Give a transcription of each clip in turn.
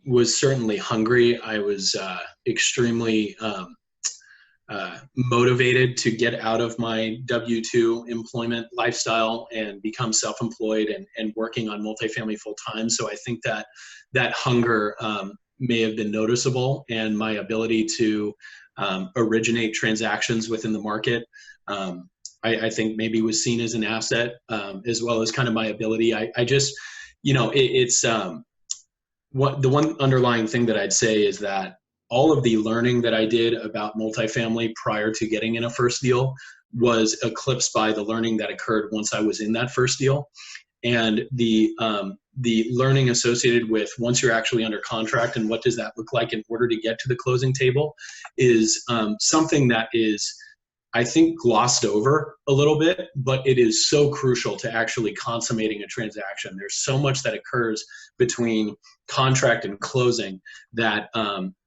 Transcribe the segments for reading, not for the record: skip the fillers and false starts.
was certainly hungry. I was extremely motivated to get out of my W-2 employment lifestyle and become self-employed and working on multifamily full-time. So I think that that hunger may have been noticeable, and my ability to originate transactions within the market, I think maybe was seen as an asset, as well as kind of my ability. I just, it's what the one underlying thing that I'd say is that all of the learning that I did about multifamily prior to getting in a first deal was eclipsed by the learning that occurred once I was in that first deal. And the learning associated with once you're actually under contract and what does that look like in order to get to the closing table is something that is, I think, glossed over a little bit, but it is so crucial to actually consummating a transaction. There's so much that occurs between contract and closing that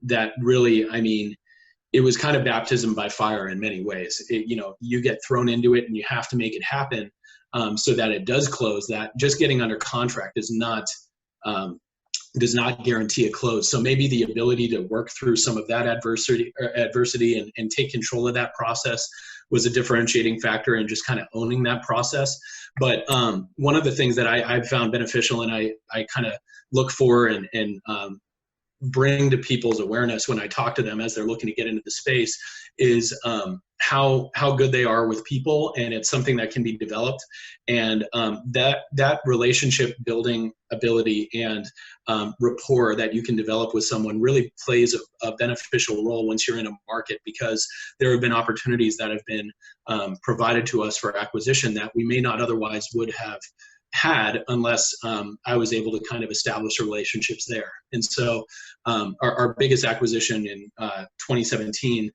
that really, I mean, it was kind of baptism by fire in many ways. You get thrown into it and you have to make it happen so that it does close. That just getting under contract is not does not guarantee a close. So maybe the ability to work through some of that adversity and take control of that process was a differentiating factor in just kind of owning that process. But one of the things that I've found beneficial and I kind of look for and bring to people's awareness when I talk to them as they're looking to get into the space is how good they are with people, and it's something that can be developed. And that relationship building ability and rapport that you can develop with someone really plays a beneficial role once you're in a market, because there have been opportunities that have been provided to us for acquisition that we may not otherwise would have had unless I was able to kind of establish relationships there. And so our biggest acquisition in 2017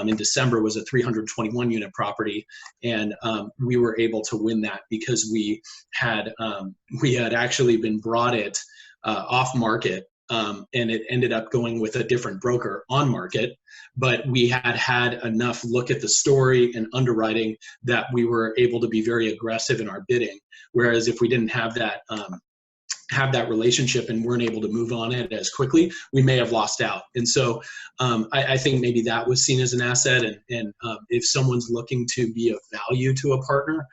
in December was a 321 unit property. And we were able to win that because we had actually been brought it off market. And it ended up going with a different broker on market, but we had enough look at the story and underwriting that we were able to be very aggressive in our bidding. Whereas if we didn't have that relationship and weren't able to move on it as quickly, we may have lost out. And so I think maybe that was seen as an asset. And if someone's looking to be of value to a partner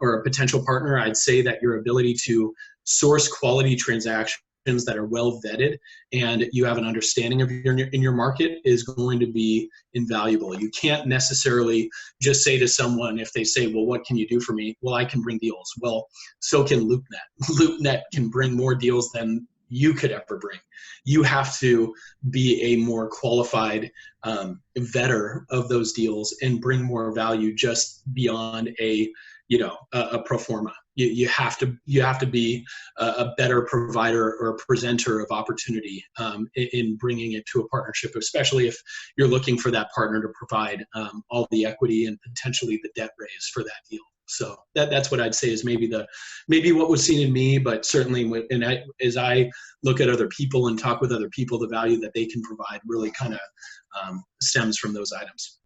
or a potential partner, I'd say that your ability to source quality transactions that are well vetted and you have an understanding of in your market is going to be invaluable. You can't necessarily just say to someone, if they say, well, what can you do for me? Well, I can bring deals. Well, so can LoopNet. LoopNet can bring more deals than you could ever bring. You have to be a more qualified vetter of those deals and bring more value just beyond a pro forma. You have to be a better provider or a presenter of opportunity in bringing it to a partnership, especially if you're looking for that partner to provide all the equity and potentially the debt raise for that deal. So that's what I'd say is maybe what was seen in me, but certainly as I look at other people and talk with other people, the value that they can provide really kind of stems from those items.